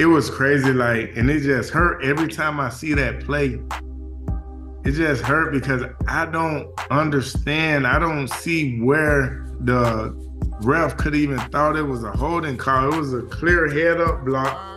it was crazy. Like, and it just hurt every time I see that play. It just hurt because I don't understand. I don't see where the ref could even thought it was a holding call. It was a clear head-up block.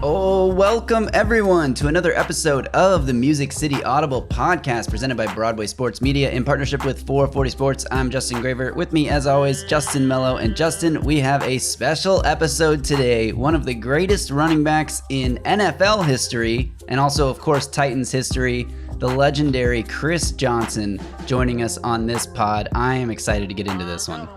Oh, welcome everyone to another episode of the Music City Audible podcast presented by Broadway Sports Media in partnership with 440 Sports. I'm Justin Graver. With me, as always, Justin, Melo, and Justin. We have a special episode today. One of the greatest running backs in NFL history, and also, of course, Titans history, the legendary Chris Johnson, joining us on this pod. I am excited to get into this one.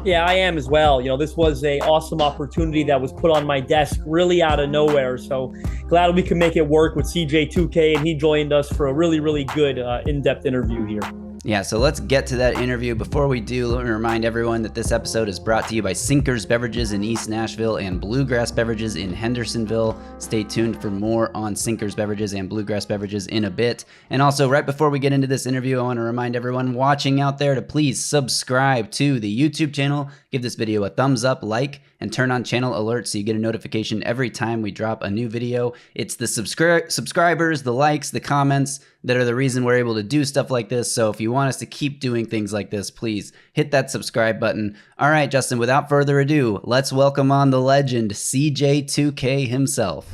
Yeah, I am as well. You know, this was an awesome opportunity that was put on my desk really out of nowhere. So glad we could make it work with CJ2K, and he joined us for a really, really good in-depth interview here. Yeah, so let's get to that interview. Before we do, let me remind everyone that this episode is brought to you by Sinkers Beverages in East Nashville and Bluegrass Beverages in Hendersonville. Stay tuned for more on Sinkers Beverages and Bluegrass Beverages in a bit. And also, right before we get into this interview, I want to remind everyone watching out there to please subscribe to the YouTube channel. Give this video a thumbs up, like, and turn on channel alerts so you get a notification every time we drop a new video. It's the subscribers, the likes, the comments that are the reason we're able to do stuff like this. So if you want us to keep doing things like this, please hit that subscribe button. All right, Justin, without further ado, let's welcome on the legend, CJ2K himself.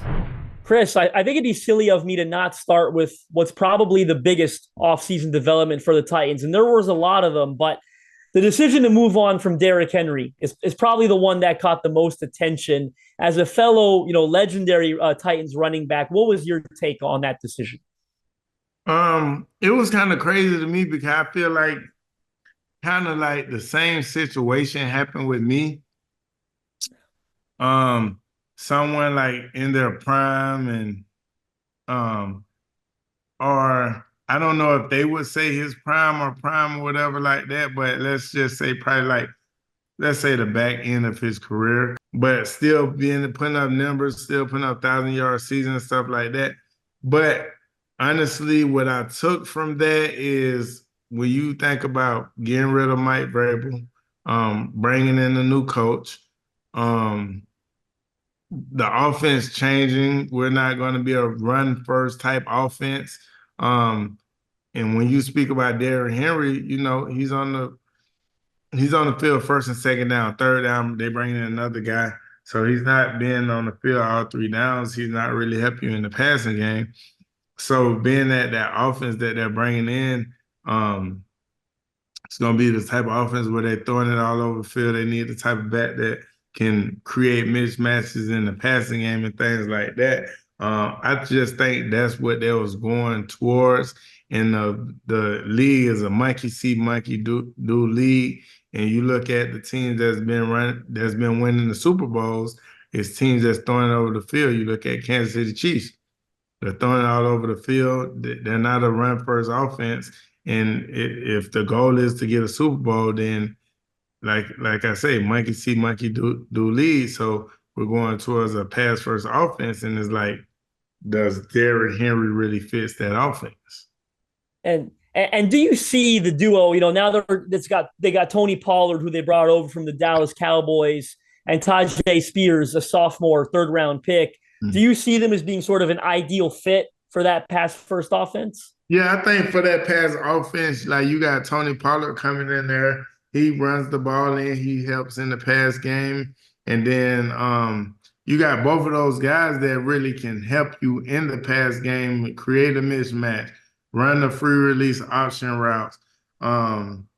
Chris, I think it'd be silly of me to not start with what's probably the biggest offseason development for the Titans. And there was a lot of them, but the decision to move on from Derrick Henry is probably the one that caught the most attention. As a fellow, legendary Titans running back, what was your take on that decision? It was kind of crazy to me because I feel like kind of like the same situation happened with me. Someone like in their prime and or I don't know if they would say his prime or whatever like that, but let's just say probably like, let's say the back end of his career, but still putting up numbers, still putting up 1,000-yard season and stuff like that. But honestly, what I took from that is when you think about getting rid of Mike Vrabel, bringing in a new coach, the offense changing. We're not going to be a run-first type offense. And when you speak about Derrick Henry, he's on the field first and second down, third down, they bring in another guy. So he's not being on the field all three downs. He's not really helping you in the passing game. So being that offense that they're bringing in, it's going to be the type of offense where they're throwing it all over the field. They need the type of back that can create mismatches in the passing game and things like that. I just think that's what they was going towards. And the league is a monkey see, monkey do league. And you look at the teams that's been winning the Super Bowls, it's teams that's throwing it over the field. You look at Kansas City Chiefs. They're throwing it all over the field. They're not a run-first offense. And if the goal is to get a Super Bowl, then, like I say, monkey see, monkey do lead. So we're going towards a pass-first offense, and it's like, does Derrick Henry really fits that offense? And do you see the duo? Now they got Tony Pollard, who they brought over from the Dallas Cowboys, and Tajay Spears, a sophomore third-round pick. Do you see them as being sort of an ideal fit for that pass-first offense? Yeah, I think for that pass offense, like you got Tony Pollard coming in there. He runs the ball in. He helps in the pass game. And then you got both of those guys that really can help you in the pass game, create a mismatch, run the free release option routes. I'm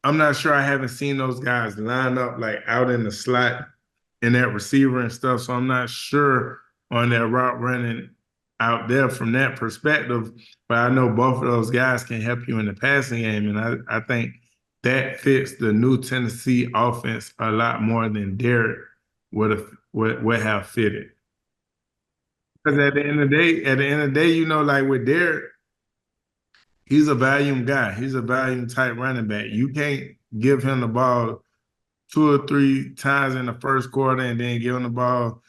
not sure. I haven't seen those guys line up like out in the slot and that receiver and stuff. So I'm not sure on their route running out there from that perspective, but I know both of those guys can help you in the passing game. And I think that fits the new Tennessee offense a lot more than Derrick would have fitted. Because at the end of the day, like with Derrick, he's a volume guy. He's a volume type running back. You can't give him the ball 2 or 3 times in the first quarter and then give him the ball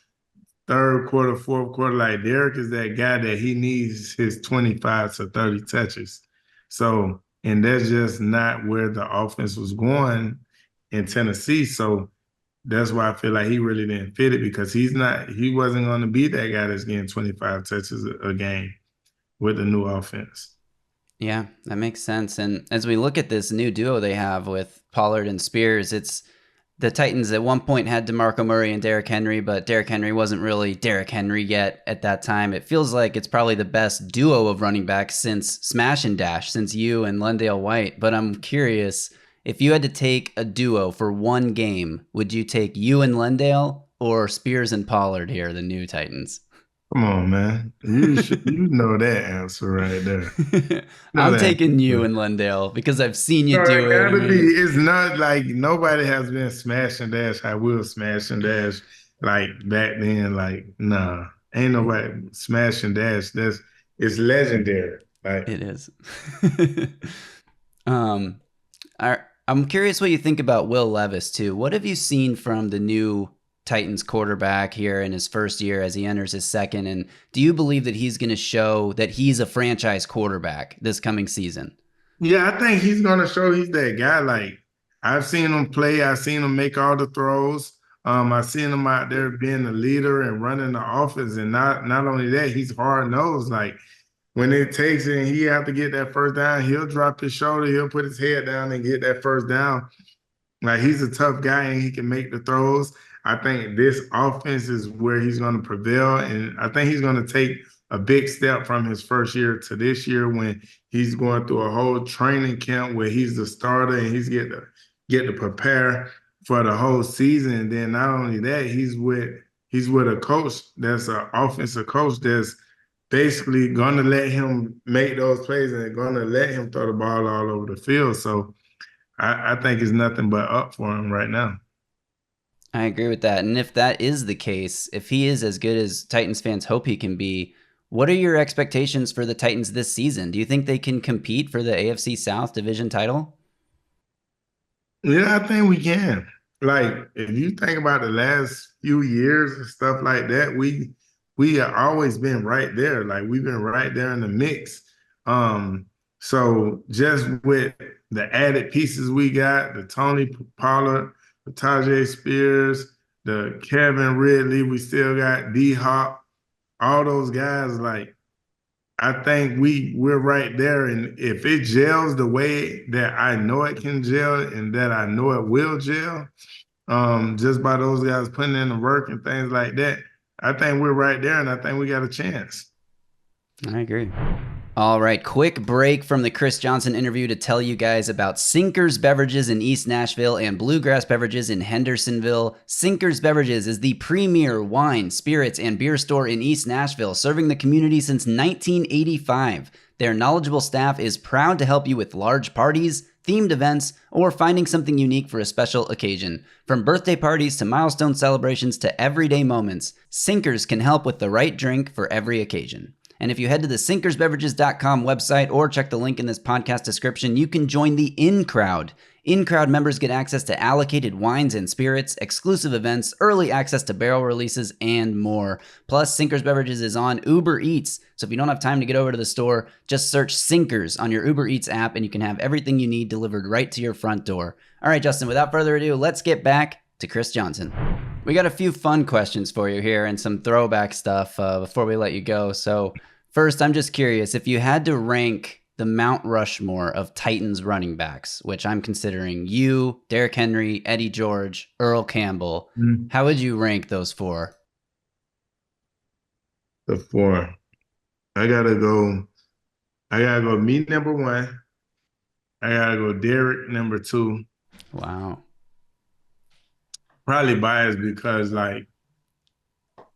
third quarter, fourth quarter. Like Derrick is that guy that he needs his 25 to 30 touches. So, and that's just not where the offense was going in Tennessee. So that's why I feel like he really didn't fit it because he wasn't going to be that guy that's getting 25 touches a game with the new offense. Yeah, that makes sense. And as we look at this new duo they have with Pollard and Spears, it's the Titans at one point had DeMarco Murray and Derrick Henry, but Derrick Henry wasn't really Derrick Henry yet at that time. It feels like it's probably the best duo of running backs since Smash and Dash, since you and Lendale White. But I'm curious, if you had to take a duo for one game, would you take you and Lendale or Spears and Pollard here, the new Titans? Come on, man. You know that answer right there. Know I'm that taking you answer. and Lendale because I've seen you No, do it it. I gotta be. mean, It's not like nobody has been smash and dash. I will smash and dash like back then. Like, nah, ain't nobody smash and dash. It's legendary. Like, it is. um, I'm curious what you think about Will Levis too. What have you seen from the new Titans quarterback here in his first year as he enters his second? And do you believe that he's going to show that he's a franchise quarterback this coming season? yeah, I think he's gonna show he's that guy. Like, I've seen him play. I've seen him make all the throws. I've seen him out there being the leader and running the offense. And not only that, he's hard nosed. Like when it takes it and he have to get that first down, he'll drop his shoulder, he'll put his head down and get that first down. Like he's a tough guy and he can make the throws. I think this offense is where he's going to prevail, and I think he's going to take a big step from his first year to this year when he's going through a whole training camp where he's the starter and he's get to prepare for the whole season. And then not only that, he's with a coach that's an offensive coach that's basically going to let him make those plays and going to let him throw the ball all over the field. So I think it's nothing but up for him right now. I agree with that. And if that is the case, if he is as good as Titans fans hope he can be, what are your expectations for the Titans this season? Do you think they can compete for the AFC South division title? Yeah, I think we can. Like, if you think about the last few years and stuff like that, we have always been right there. Like we've been right there in the mix. So just with the added pieces we got, the Tony Pollard, the Tajay Spears, the Kevin Ridley, we still got D Hop, all those guys, like I think we're right there. And if it gels the way that I know it can gel and that I know it will gel, just by those guys putting in the work and things like that, I think we're right there and I think we got a chance. I agree. All right, quick break from the Chris Johnson interview to tell you guys about Sinkers Beverages in East Nashville and Bluegrass Beverages in Hendersonville. Sinkers Beverages is the premier wine, spirits, and beer store in East Nashville, serving the community since 1985. Their knowledgeable staff is proud to help you with large parties, themed events, or finding something unique for a special occasion. From birthday parties to milestone celebrations to everyday moments, Sinkers can help with the right drink for every occasion. And if you head to the sinkersbeverages.com website or check the link in this podcast description, you can join the In Crowd. In Crowd members get access to allocated wines and spirits, exclusive events, early access to barrel releases, and more. Plus, Sinkers Beverages is on Uber Eats. So if you don't have time to get over to the store, just search Sinkers on your Uber Eats app and you can have everything you need delivered right to your front door. All right, Justin, without further ado, let's get back to Chris Johnson. We got a few fun questions for you here and some throwback stuff before we let you go. So first, I'm just curious, if you had to rank the Mount Rushmore of Titans running backs, which I'm considering you, Derrick Henry, Eddie George, Earl Campbell, how would you rank those four? The four. I gotta go me number one. I gotta go Derrick number two. Wow. Probably biased because like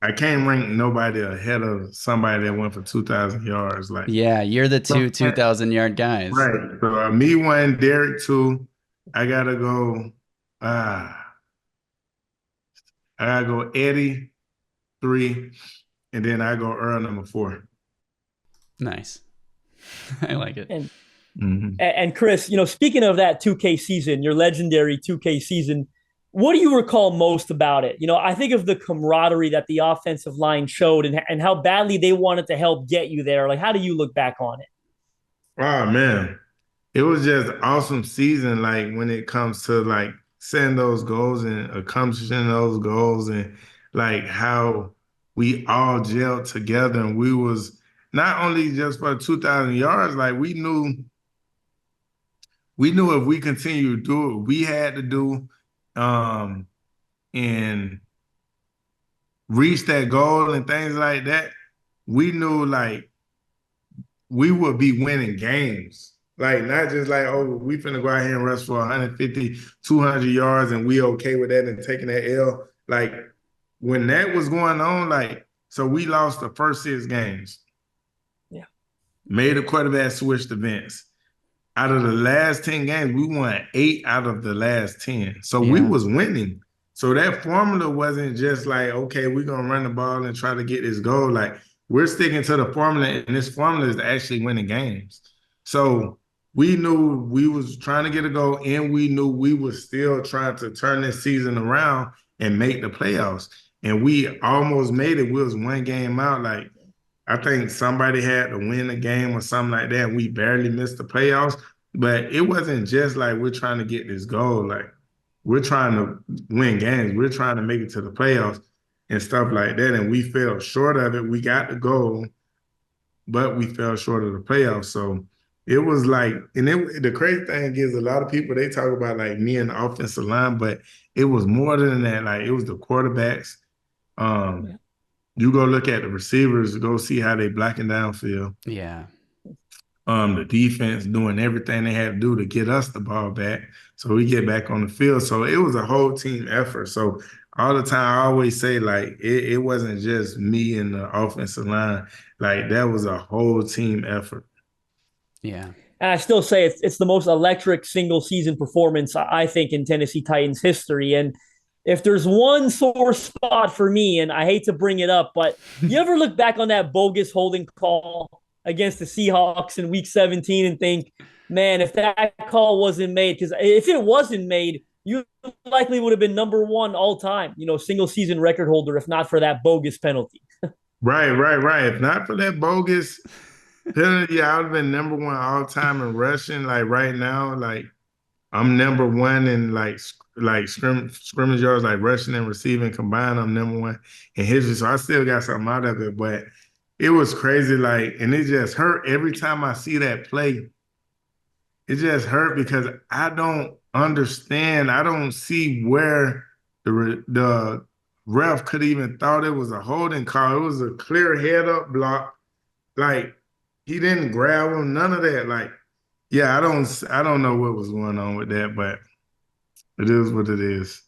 I can't rank nobody ahead of somebody that went for 2,000 yards. Like, yeah, you're the 2,000-yard guys. Right. So me one, Derrick two. I gotta go. I gotta go Eddie three, and then I go Earl number four. Nice. I like it. And Chris, speaking of that 2K season, your legendary 2K season, what do you recall most about it? I think of the camaraderie that the offensive line showed and how badly they wanted to help get you there. Like, how do you look back on it? Oh man, it was just awesome season. Like when it comes to like setting those goals and accomplishing those goals, and like how we all gelled together, and we was not only just for 2,000 yards, like we knew if we continued to do what we had to do, um, and reach that goal and things like that, we knew like we would be winning games. Like, not just like, oh, we finna go out here and rush for 150, 200 yards and we okay with that and taking that L. Like, when that was going on, like, so we lost the first 6 games. Yeah. Made a quarterback switch to Vince. Out of the last 10 games, we won 8 out of the last 10. So we was winning. So that formula wasn't just like, okay, we're going to run the ball and try to get this goal. Like, we're sticking to the formula, and this formula is actually winning games. So we knew we was trying to get a goal, and we knew we was still trying to turn this season around and make the playoffs. And we almost made it. We was 1 game out. Like, I think somebody had to win a game or something like that, and we barely missed the playoffs. But it wasn't just like we're trying to get this goal. Like, we're trying to win games. We're trying to make it to the playoffs and stuff like that. And we fell short of it. We got the goal, but we fell short of the playoffs. So it was like, and the crazy thing is, a lot of people, they talk about like me and the offensive line, but it was more than that. Like, it was the quarterbacks. You go look at the receivers, go see how they blocking downfield. Yeah. The defense doing everything they had to do to get us the ball back so we get back on the field. So it was a whole team effort. So all the time I always say, like, it wasn't just me and the offensive line. Like, that was a whole team effort. Yeah. And I still say it's the most electric single season performance, I think, in Tennessee Titans history. And if there's one sore spot for me, and I hate to bring it up, but you ever look back on that bogus holding call against the Seahawks in week 17 and think, man, if that call wasn't made, because if it wasn't made, you likely would have been number 1 all time, single season record holder, if not for that bogus penalty. Right. If not for that bogus penalty, I would have been number 1 all time in rushing. Like, right now, like, I'm number 1 in like scrimmage yards, like rushing and receiving combined. I'm number 1 in history. So I still got something out of it, but it was crazy. Like, and it just hurt every time I see that play. It just hurt because I don't understand. I don't see where the ref could even thought it was a holding call. It was a clear head up block. Like, he didn't grab him, none of that. Like, yeah, I don't know what was going on with that, but it is what it is.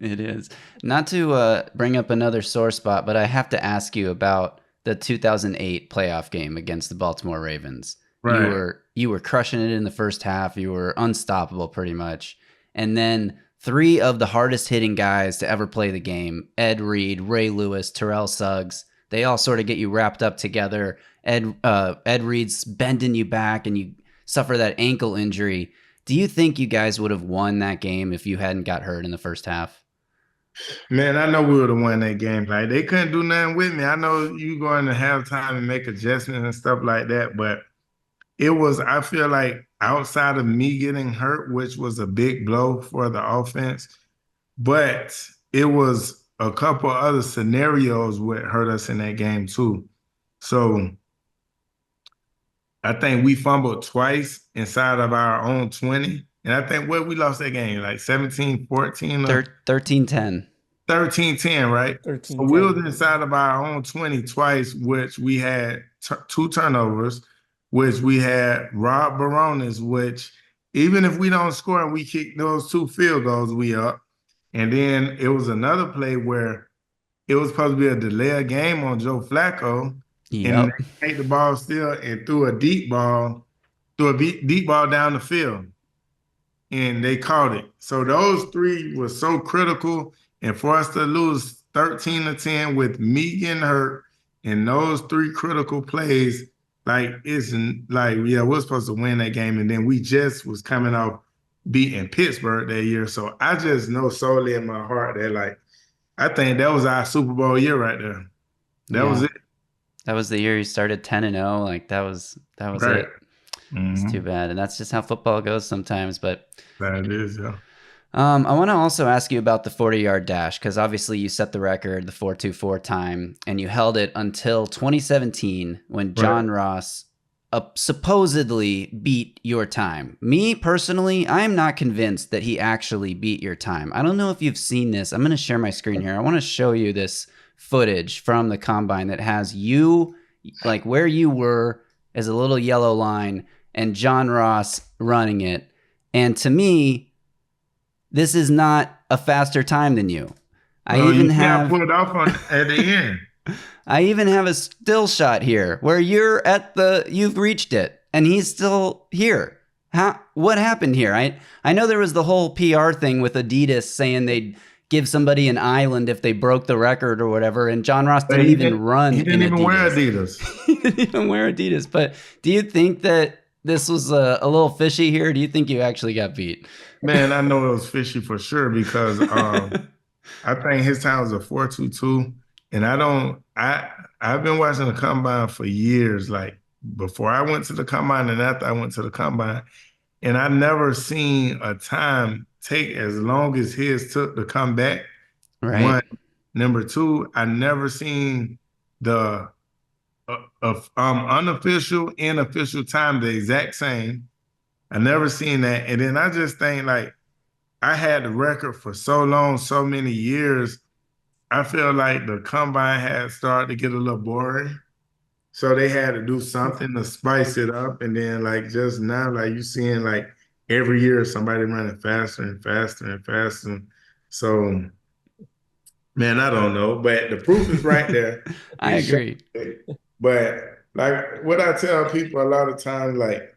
It is. Not to bring up another sore spot, but I have to ask you about the 2008 playoff game against the Baltimore Ravens. Right. You were crushing it in the first half. You were unstoppable pretty much. And then 3 of the hardest hitting guys to ever play the game, Ed Reed, Ray Lewis, Terrell Suggs, they all sort of get you wrapped up together. Ed Reed's bending you back and you suffer that ankle injury. Do you think you guys would have won that game if you hadn't got hurt in the first half? Man, I know we would have won that game. Like, they couldn't do nothing with me. I know you going to halftime and make adjustments and stuff like that, but I feel like, outside of me getting hurt, which was a big blow for the offense, but it was a couple other scenarios what hurt us in that game too. So I think we fumbled twice inside of our own 20. And I think we lost that game, like 17-14 or 13-10. 13-10, right? 13-10. So we was inside of our own 20 twice, which we had 2 turnovers, which we had Rob Baronis, which even if we don't score and we kick those 2 field goals, we up. And then it was another play where it was supposed to be a delay of game on Joe Flacco. Yep. And they take the ball still and threw a deep ball down the field. And they caught it. So those 3 were so critical. And for us to lose 13-10 with me getting hurt and those 3 critical plays, like, it's like, yeah, we're supposed to win that game. And then we just was coming off beating Pittsburgh that year. So I just know solely in my heart that, like, I think that was our Super Bowl year right there. That was it. That was the year you started 10-0. Like, that was right. It. Mm-hmm. It's too bad. And that's just how football goes sometimes. But that is, yeah. I want to also ask you about the 40-yard dash because obviously you set the record, the 4.24 time, and you held it until 2017 when John Ross supposedly beat your time. Me personally, I am not convinced that he actually beat your time. I don't know if you've seen this. I'm going to share my screen here. I want to show you this footage from the combine that has you, like where you were as a little yellow line and John Ross running it. And to me, this is not a faster time than you. I even have pulled off at the end. I even have a still shot here where you've reached it and he's still here. What happened here? I know there was the whole PR thing with Adidas saying they'd give somebody an island if they broke the record or whatever, and John Ross didn't even run. He didn't even wear Adidas. He didn't even wear Adidas. But do you think that this was a little fishy here? Or do you think you actually got beat? Man, I know it was fishy for sure because I think his time was a 4.22, and I've been watching the combine for years, like before I went to the combine and after I went to the combine, and I never seen a time take as long as his took to come back. Right. One. Number two, I never seen the unofficial and official time the exact same. I never seen that. And then I just think like I had the record for so long, so many years. I feel like the combine had started to get a little boring. So they had to do something to spice it up. And then like just now, like you seeing like every year somebody running faster and faster and faster. So man, I don't know. But the proof is right there. I agree. But like what I tell people a lot of times, like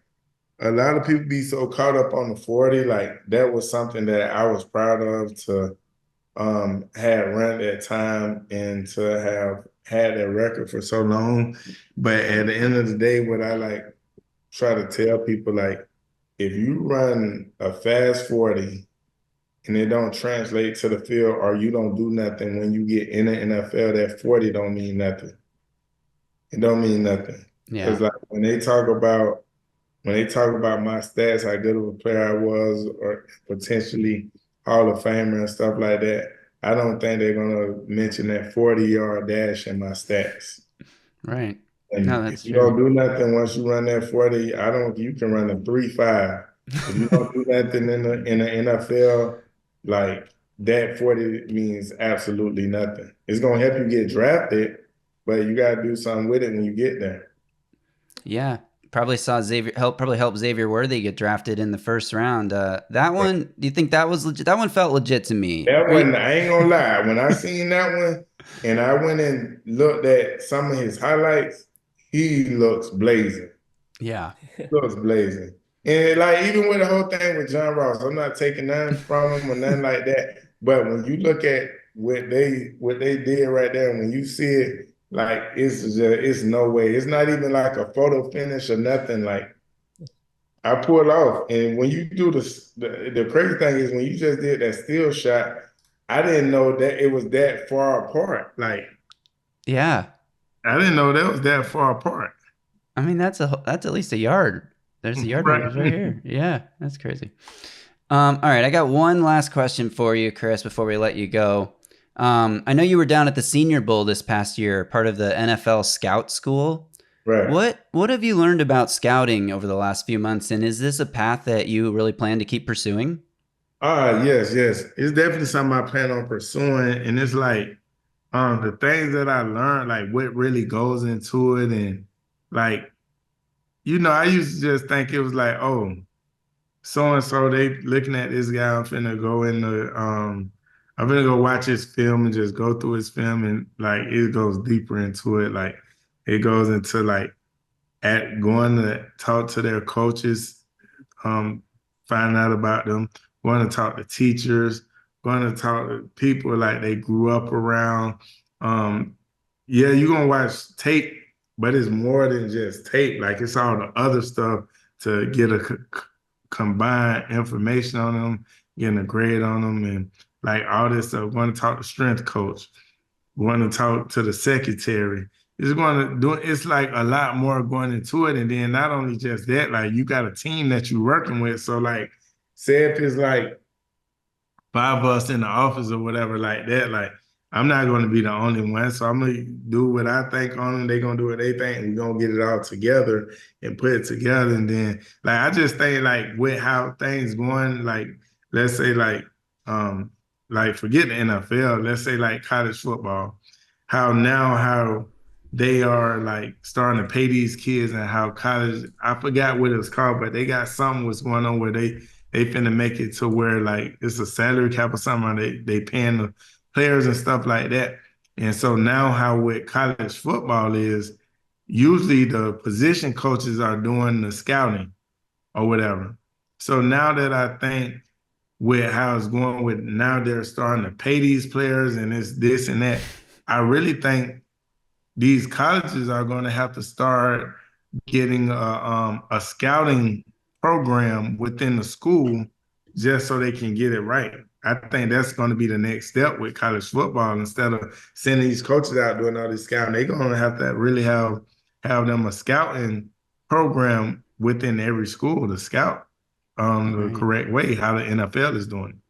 a lot of people be so caught up on the 40, like that was something that I was proud of to have run that time and to have had that record for so long. But at the end of the day, what I like try to tell people, like, if you run a fast 40 and it don't translate to the field or you don't do nothing when you get in the NFL, that 40 don't mean nothing. It don't mean nothing. Yeah. Because like when they talk about my stats, how good of a player I was, or potentially Hall of Famer and stuff like that, I don't think they're gonna mention that 40-yard dash in my stats. Right. And no, that's if you true. don't do nothing once you run that 40, you can run a 3.5. If you don't do nothing in the NFL, like that 40 means absolutely nothing. It's gonna help you get drafted, but you gotta do something with it when you get there. Yeah. Probably saw help Xavier Worthy get drafted in the first round. That one, do you think that was legit? That one felt legit to me. That one, I ain't gonna lie. When I seen that one and I went and looked at some of his highlights, he looks blazing. Yeah. He looks blazing. And like even with the whole thing with John Ross, I'm not taking nothing from him or nothing like that. But when you look at what they did right there, when you see it, like it's no way. It's not even like a photo finish or nothing. Like I pulled off, and when you do the crazy thing is when you just did that steal shot, I didn't know that it was that far apart. Like, yeah, I didn't know that was that far apart. I mean, that's at least a yard. There's the yard numbers right here. Yeah, that's crazy. All right, I got one last question for you, Chris, before we let you go. I know you were down at the Senior Bowl this past year, part of the NFL Scout School. Right. What have you learned about scouting over the last few months, and is this a path that you really plan to keep pursuing? Yes. It's definitely something I plan on pursuing, and it's like the things that I learned, like what really goes into it, and like I used to just think it was like, oh, so and so they looking at this guy. I'm finna go in the I'm gonna go watch his film and just go through his film, and like it goes deeper into it. Like it goes into like going to talk to their coaches, find out about them, going to talk to teachers, going to talk to people like they grew up around. Yeah, you're gonna watch tape, but it's more than just tape. Like it's all the other stuff to get a combined information on them, getting a grade on them, and like all this stuff. Want to talk to strength coach, want to talk to the secretary. It's like a lot more going into it. And then not only just that, like you got a team that you're working with. So like, say if it's like five of us in the office or whatever like that. Like, I'm not going to be the only one. So I'm going to do what I think on them. They're going to do what they think. And we're going to get it all together and put it together. And then, like, I just think, like, with how things going, like, let's say, forget the NFL, let's say, like, college football, how they are, like, starting to pay these kids and how college, I forgot what it was called, but they got something was going on where they finna make it to where, like, it's a salary cap or something. They paying the players and stuff like that. And so now how with college football is usually the position coaches are doing the scouting or whatever. So now that I think with how it's going with now they're starting to pay these players and it's this and that, I really think these colleges are going to have to start getting a scouting program within the school just so they can get it right. I think that's going to be the next step with college football. Instead of sending these coaches out doing all this scouting, they're going to have to really have them a scouting program within every school to scout the correct way, how the NFL is doing.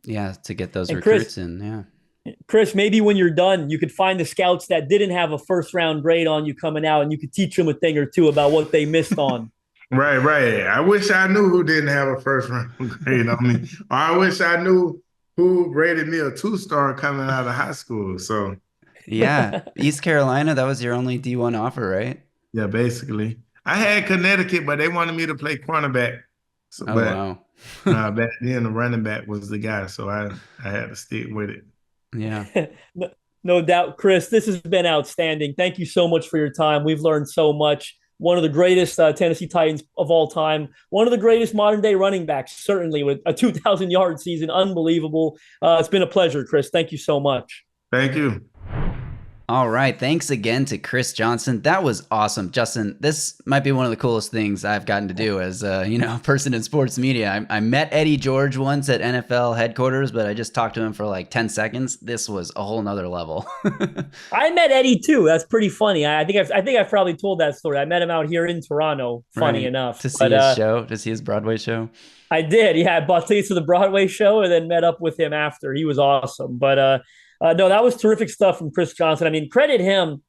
Yeah, to get those recruits in, yeah. Chris, maybe when you're done, you could find the scouts that didn't have a first-round grade on you coming out, and you could teach them a thing or two about what they missed on. Right. I wish I knew who didn't have a first-round grade on me. Or I wish I knew who rated me a 2-star coming out of high school. So, yeah, East Carolina, that was your only D1 offer, right? Yeah, basically. I had Connecticut, but they wanted me to play cornerback. So, wow. Back then the running back was the guy, so I had to stick with it. Yeah. No doubt, Chris. This has been outstanding. Thank you so much for your time. We've learned so much. One of the greatest Tennessee Titans of all time. One of the greatest modern day running backs, certainly, with a 2,000-yard season. Unbelievable. It's been a pleasure, Chris. Thank you so much. Thank you. All right. Thanks again to Chris Johnson. That was awesome. Justin, this might be one of the coolest things I've gotten to do as a person in sports media. I met Eddie George once at NFL headquarters, but I just talked to him for like 10 seconds. This was a whole nother level. I met Eddie too. That's pretty funny. I think I've probably told that story. I met him out here in Toronto, funny enough. To see his show, to see his Broadway show. I did. Yeah, I bought tickets to the Broadway show and then met up with him after. He was awesome. But no, that was terrific stuff from Chris Johnson. I mean, credit him.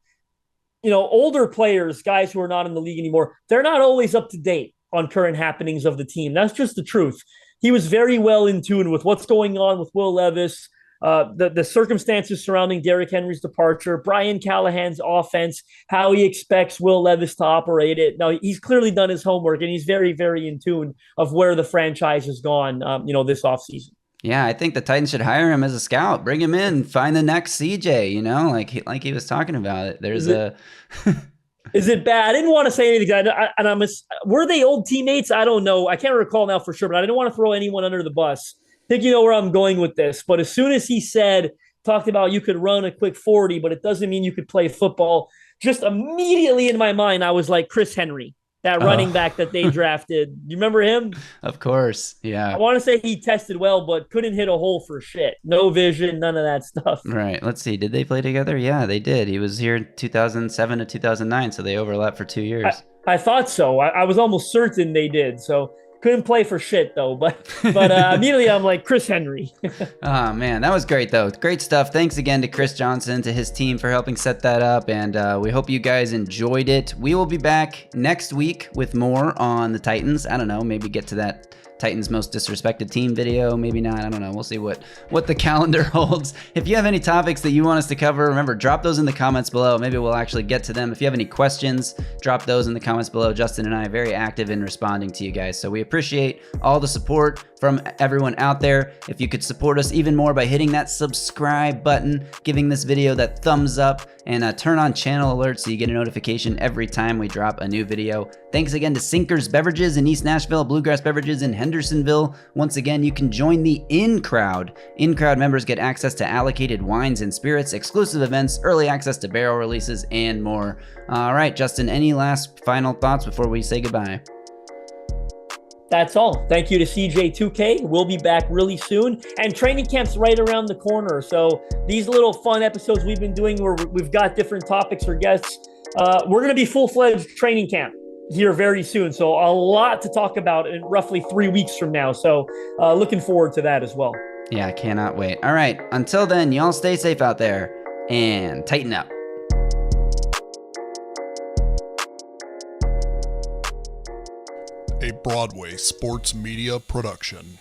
Older players, guys who are not in the league anymore, they're not always up to date on current happenings of the team. That's just the truth. He was very well in tune with what's going on with Will Levis, the circumstances surrounding Derrick Henry's departure, Brian Callahan's offense, how he expects Will Levis to operate it. Now, he's clearly done his homework, and he's very, very in tune of where the franchise has gone, this offseason. Yeah, I think the Titans should hire him as a scout. Bring him in, find the next CJ, like he was talking about it. Is it bad? I didn't want to say anything. Were they old teammates? I don't know. I can't recall now for sure, but I didn't want to throw anyone under the bus. I think you know where I'm going with this. But as soon as he talked about you could run a quick 40, but it doesn't mean you could play football, just immediately in my mind, I was like Chris Henry. That running back that they drafted. You remember him? Of course, yeah. I want to say he tested well, but couldn't hit a hole for shit. No vision, none of that stuff. Right. Let's see. Did they play together? Yeah, they did. He was here in 2007 to 2009, so they overlapped for 2 years. I thought so. I was almost certain they did. So couldn't play for shit though, but immediately I'm like Chris Henry. Oh man, that was great though. Great stuff. Thanks again to Chris Johnson, to his team for helping set that up, and we hope you guys enjoyed it. We will be back next week with more on the Titans. I don't know, maybe get to that Titans most disrespected team video, maybe not. I don't know. We'll see what the calendar holds. If you have any topics that you want us to cover, remember, drop those in the comments below. Maybe we'll actually get to them. If you have any questions, drop those in the comments below. Justin and I are very active in responding to you guys, so we appreciate all the support from everyone out there. If you could support us even more by hitting that subscribe button, giving this video that thumbs up, and turn on channel alerts so you get a notification every time we drop a new video. Thanks again to Sinkers Beverages in East Nashville, Bluegrass Beverages in Hendersonville. Once again, you can join the In-Crowd. In-Crowd members get access to allocated wines and spirits, exclusive events, early access to barrel releases, and more. All right, Justin, any last final thoughts before we say goodbye? That's all. Thank you to CJ2K. We'll be back really soon. And training camp's right around the corner. So these little fun episodes we've been doing where we've got different topics or guests, we're going to be full-fledged training camp here very soon. So a lot to talk about in roughly 3 weeks from now. So looking forward to that as well. Yeah, I cannot wait. All right, until then, y'all stay safe out there and tighten up. A Broadway sports media production.